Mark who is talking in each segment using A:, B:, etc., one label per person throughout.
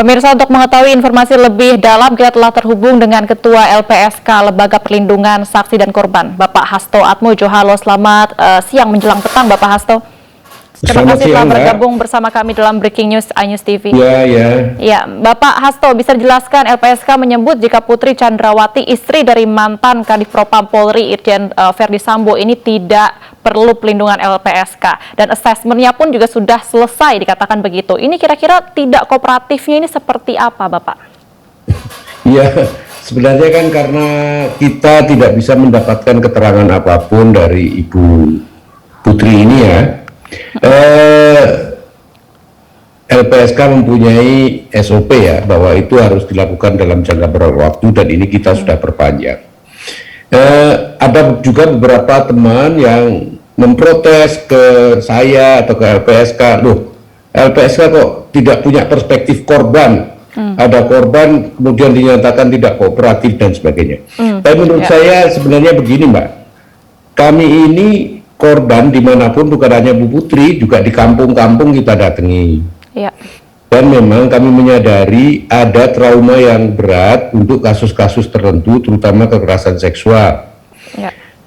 A: Pemirsa, untuk mengetahui informasi lebih dalam, kita telah terhubung dengan Ketua LPSK Lembaga Perlindungan Saksi dan Korban, Bapak Hasto Atmojo. Halo, selamat siang menjelang petang, Bapak Hasto. Terima kasih telah bergabung bersama kami dalam Breaking News iNews TV. Ya, Bapak Hasto, bisa dijelaskan LPSK menyebut jika Putri Chandrawati, istri dari mantan Kadif Propam Polri Irjen Verdi Sambo ini tidak perlu pelindungan LPSK, dan asesmennya pun juga sudah selesai, dikatakan begitu. Ini kira-kira tidak kooperatifnya ini seperti apa, Bapak?
B: Ya, sebenarnya kan karena kita tidak bisa mendapatkan keterangan apapun dari Ibu Putri ini ya. LPSK mempunyai SOP ya, bahwa itu harus dilakukan dalam jangka berapa waktu, dan ini kita sudah perpanjang. Ada juga beberapa teman yang memprotes ke saya atau ke LPSK, loh LPSK kok tidak punya perspektif korban, ada korban kemudian dinyatakan tidak kooperatif dan sebagainya. Tapi menurut saya sebenarnya begini Mbak, kami ini korban dimanapun, bukan hanya Bu Putri, juga di kampung-kampung kita datangi. Dan memang kami menyadari ada trauma yang berat untuk kasus-kasus tertentu, terutama kekerasan seksual.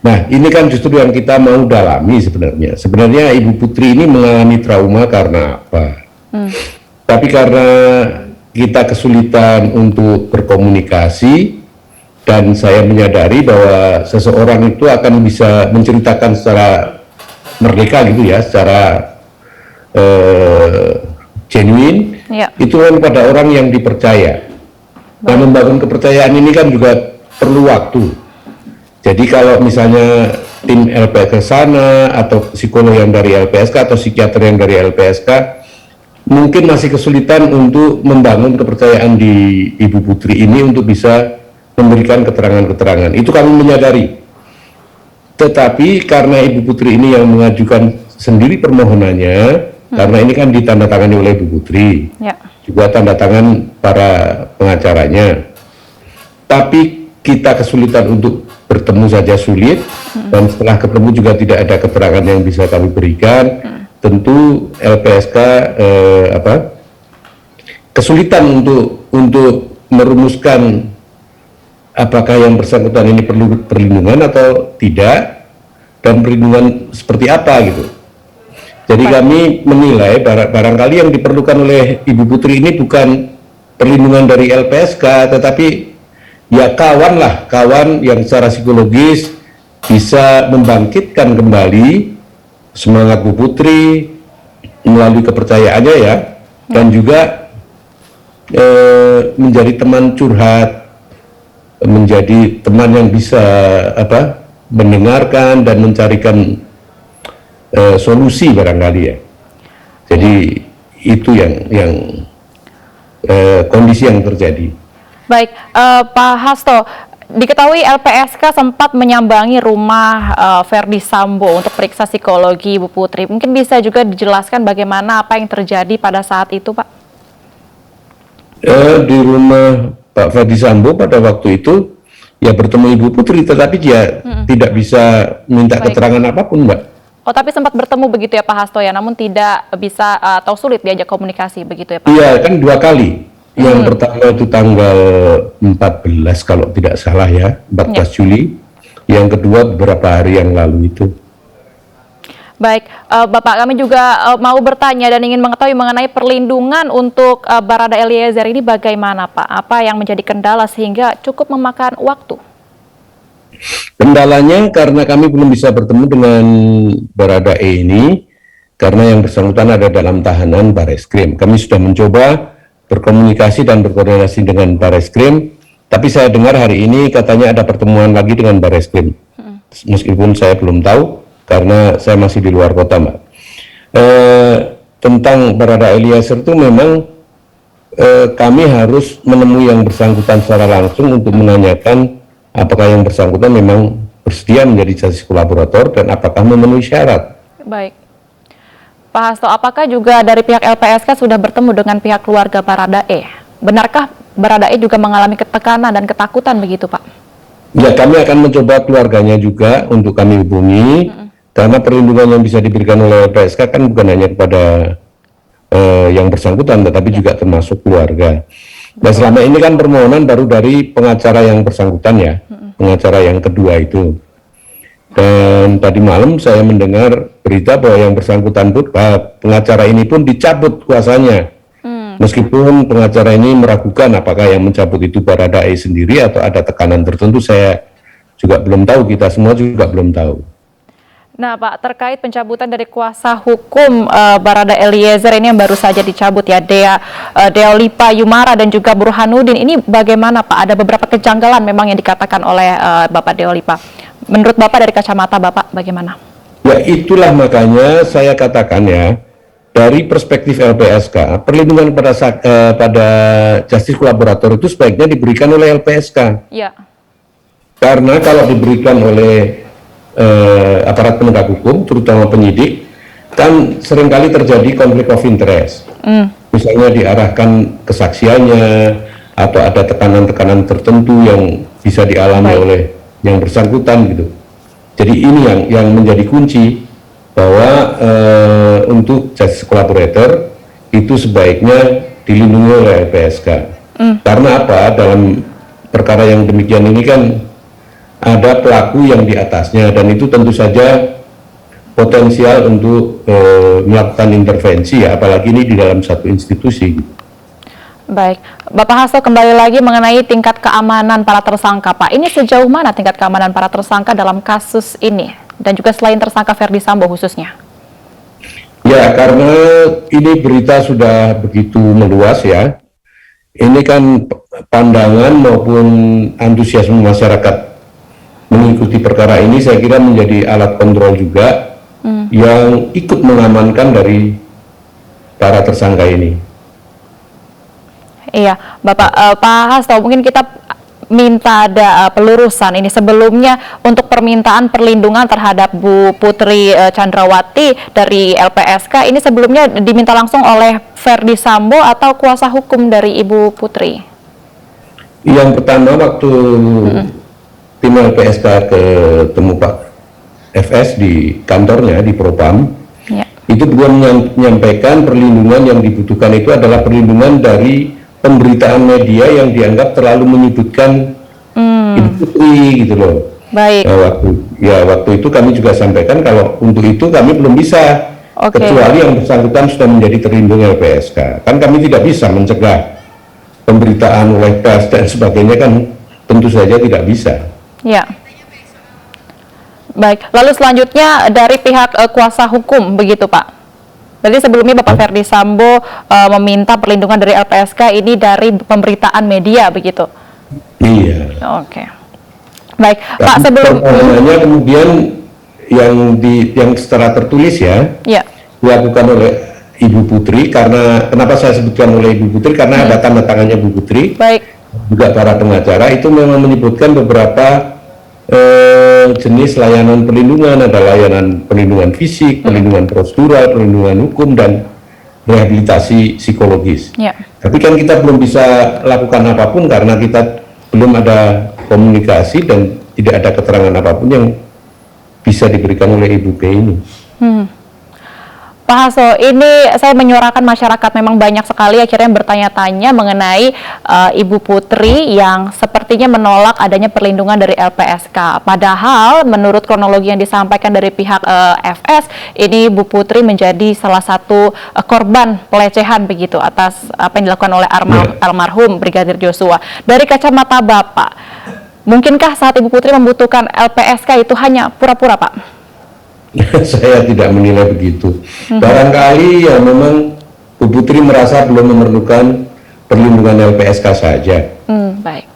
B: Nah, ini kan justru yang kita mau dalami sebenarnya. Sebenarnya Ibu Putri ini mengalami trauma karena apa? Tapi karena kita kesulitan untuk berkomunikasi, dan saya menyadari bahwa seseorang itu akan bisa menceritakan secara merdeka gitu ya, secara genuine, itu kan pada orang yang dipercaya. Dan membangun kepercayaan ini kan juga perlu waktu. Jadi kalau misalnya tim LPSK ke sana, atau psikolog yang dari LPSK atau psikiater yang dari LPSK, mungkin masih kesulitan untuk membangun kepercayaan di Ibu Putri ini untuk bisa memberikan keterangan-keterangan. Itu kami menyadari. Tetapi karena Ibu Putri ini yang mengajukan sendiri permohonannya, karena ini kan ditandatangani oleh Ibu Putri, juga tanda tangan para pengacaranya. Tapi kita kesulitan untuk bertemu saja sulit, dan setelah ketemu juga tidak ada keterangan yang bisa kami berikan. Tentu LPSK kesulitan untuk merumuskan apakah yang bersangkutan ini perlu perlindungan atau tidak, dan perlindungan seperti apa gitu. Jadi kami menilai barangkali yang diperlukan oleh Ibu Putri ini bukan perlindungan dari LPSK, tetapi ya kawan yang secara psikologis bisa membangkitkan kembali semangat Bu Putri melalui kepercayaannya ya, dan juga menjadi teman curhat, menjadi teman yang bisa mendengarkan dan mencarikan solusi barangkali ya. Jadi itu yang kondisi yang terjadi.
A: Baik, Pak Hasto, diketahui LPSK sempat menyambangi rumah Verdi Sambo untuk periksa psikologi Ibu Putri. Mungkin bisa juga dijelaskan bagaimana apa yang terjadi pada saat itu, Pak?
B: Di rumah Pak Verdi Sambo pada waktu itu ya bertemu Ibu Putri, tetapi dia tidak bisa minta keterangan apapun, Mbak.
A: Oh, tapi sempat bertemu begitu ya Pak Hasto ya, namun tidak bisa atau sulit diajak komunikasi begitu ya Pak?
B: Iya, kan 2 kali. Yang pertama itu tanggal 14 kalau tidak salah ya, 14 Juli. Yang kedua beberapa hari yang lalu itu.
A: Baik, Bapak, kami juga mau bertanya dan ingin mengetahui mengenai perlindungan untuk Barada Eliezer ini bagaimana Pak? Apa yang menjadi kendala sehingga cukup memakan waktu?
B: Kendalanya karena kami belum bisa bertemu dengan Barada E ini, karena yang bersangkutan ada dalam tahanan Bareskrim. Kami sudah mencoba berkomunikasi dan berkoordinasi dengan Bareskrim, tapi saya dengar hari ini katanya ada pertemuan lagi dengan Bareskrim. Meskipun saya belum tahu, karena saya masih di luar kota, Mbak. Tentang Barada Eliezer itu memang kami harus menemui yang bersangkutan secara langsung untuk menanyakan apakah yang bersangkutan memang bersedia menjadi justice kolaborator dan apakah memenuhi syarat.
A: Baik. Pak Hasto, apakah juga dari pihak LPSK sudah bertemu dengan pihak keluarga Barada E? Benarkah Barada E juga mengalami ketekanan dan ketakutan begitu, Pak?
B: Ya, kami akan mencoba keluarganya juga untuk kami hubungi, karena perlindungan yang bisa diberikan oleh LPSK kan bukan hanya kepada yang bersangkutan, tetapi juga termasuk keluarga. Nah, selama ini kan permohonan baru dari pengacara yang bersangkutan ya, pengacara yang kedua itu. Dan tadi malam saya mendengar berita bahwa yang bersangkutan pun, pengacara ini pun dicabut kuasanya. Meskipun pengacara ini meragukan apakah yang mencabut itu Baradae sendiri atau ada tekanan tertentu, saya juga belum tahu, kita semua juga belum tahu.
A: Nah Pak, terkait pencabutan dari kuasa hukum Barada Eliezer ini yang baru saja dicabut ya, Deolipa Yumara dan juga Burhanuddin, ini bagaimana Pak? Ada beberapa kejanggalan memang yang dikatakan oleh Bapak Deolipa. Menurut Bapak dari kacamata Bapak bagaimana?
B: Ya itulah makanya saya katakan ya, dari perspektif LPSK, perlindungan pada justice kolaborator itu sebaiknya diberikan oleh LPSK.
A: Ya.
B: Karena kalau diberikan oleh aparat penegak hukum, terutama penyidik, kan seringkali terjadi konflik of interest. Misalnya diarahkan kesaksiannya, atau ada tekanan-tekanan tertentu yang bisa dialami oleh yang bersangkutan gitu. Jadi ini yang menjadi kunci bahwa untuk justice collaborator itu sebaiknya dilindungi oleh LPSK. Karena apa? Dalam perkara yang demikian ini kan ada pelaku yang di atasnya, dan itu tentu saja potensial untuk melakukan intervensi ya, apalagi ini di dalam satu institusi.
A: Baik, Bapak Hasto, kembali lagi mengenai tingkat keamanan para tersangka Pak. Ini sejauh mana tingkat keamanan para tersangka dalam kasus ini? Dan juga selain tersangka Verdi Sambo khususnya?
B: Ya, karena ini berita sudah begitu meluas ya. Ini kan pandangan maupun antusiasme masyarakat mengikuti perkara ini, saya kira menjadi alat kontrol juga yang ikut mengamankan dari para tersangka ini.
A: Iya, Bapak Pak Hasto, mungkin kita minta ada pelurusan ini sebelumnya untuk permintaan perlindungan terhadap Bu Putri Chandrawati dari LPSK ini sebelumnya diminta langsung oleh Verdi Sambo atau kuasa hukum dari Ibu Putri?
B: Yang pertama waktu tim LPSK ketemu Pak FS di kantornya di Propam, itu beliau menyampaikan perlindungan yang dibutuhkan itu adalah perlindungan dari pemberitaan media yang dianggap terlalu menyudutkan Ibu Putri gitu loh.
A: Baik.
B: Waktu itu kami juga sampaikan kalau untuk itu kami belum bisa, kecuali yang bersangkutan sudah menjadi terlindung LPSK. Kan kami tidak bisa mencegah pemberitaan oleh pers dan sebagainya, kan tentu saja tidak bisa.
A: Ya. Baik, lalu selanjutnya dari pihak kuasa hukum begitu Pak. Berarti sebelumnya Bapak Verdi Sambo meminta perlindungan dari LPSK ini dari pemberitaan media begitu?
B: Iya.
A: Oke. Baik, Pak, sebelum
B: kemudian yang secara tertulis ya, dilakukan oleh Ibu Putri, karena kenapa saya sebutkan oleh Ibu Putri, karena ada tanda tangannya Bu Putri.
A: Baik.
B: Juga para pengacara itu memang menyebutkan beberapa jenis layanan perlindungan, ada layanan perlindungan fisik, perlindungan prosedural, perlindungan hukum, dan rehabilitasi psikologis. Tapi kan kita belum bisa lakukan apapun karena kita belum ada komunikasi dan tidak ada keterangan apapun yang bisa diberikan oleh Ibu P ini.
A: Pak Hasto, ini saya menyuarakan masyarakat memang banyak sekali akhirnya yang bertanya-tanya mengenai Ibu Putri yang sepertinya menolak adanya perlindungan dari LPSK. Padahal menurut kronologi yang disampaikan dari pihak FS, ini Ibu Putri menjadi salah satu korban pelecehan begitu atas apa yang dilakukan oleh almarhum Brigadir Joshua. Dari kacamata Bapak, mungkinkah saat Ibu Putri membutuhkan LPSK itu hanya pura-pura, Pak?
B: Saya tidak menilai begitu. Barangkali ya memang Bu Putri merasa belum memerlukan perlindungan LPSK saja.
A: Baik.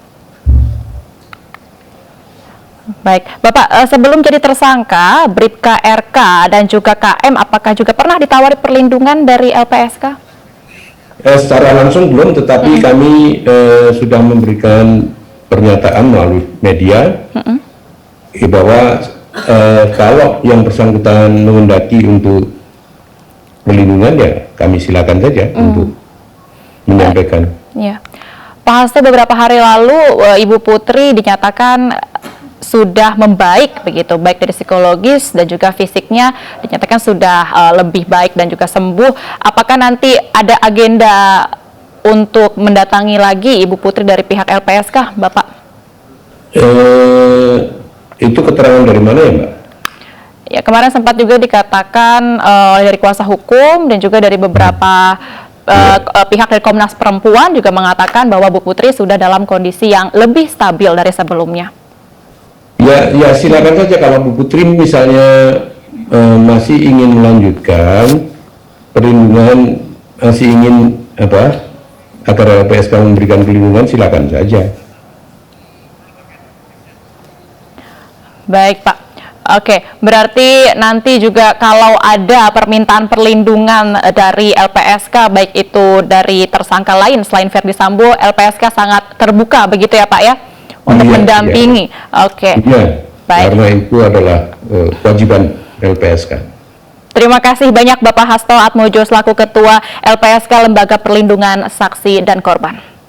A: Baik, Bapak, sebelum jadi tersangka, Bribka RK dan juga KM, apakah juga pernah ditawari perlindungan dari LPSK?
B: Secara langsung belum, tetapi kami sudah memberikan pernyataan melalui media bahwa kalau yang bersangkutan menghendaki untuk perlindungan, ya kami silakan saja untuk menyampaikan.
A: Ya, Pak Hasto, beberapa hari lalu Ibu Putri dinyatakan sudah membaik begitu, baik dari psikologis dan juga fisiknya dinyatakan sudah lebih baik dan juga sembuh. Apakah nanti ada agenda untuk mendatangi lagi Ibu Putri dari pihak LPSK, Bapak?
B: Itu keterangan dari mana ya, Mbak?
A: Ya, kemarin sempat juga dikatakan dari kuasa hukum dan juga dari beberapa pihak dari Komnas Perempuan juga mengatakan bahwa Bu Putri sudah dalam kondisi yang lebih stabil dari sebelumnya.
B: Ya silakan saja kalau Bu Putri misalnya masih ingin melanjutkan perlindungan, masih ingin agar LPSK memberikan perlindungan, silakan saja.
A: Baik, Pak. Oke, berarti nanti juga kalau ada permintaan perlindungan dari LPSK, baik itu dari tersangka lain selain Verdi Sambo, LPSK sangat terbuka begitu ya Pak ya, untuk mendampingi. Oke.
B: Iya, karena itu adalah kewajiban LPSK.
A: Terima kasih banyak Bapak Hasto Atmojo selaku Ketua LPSK Lembaga Perlindungan Saksi dan Korban.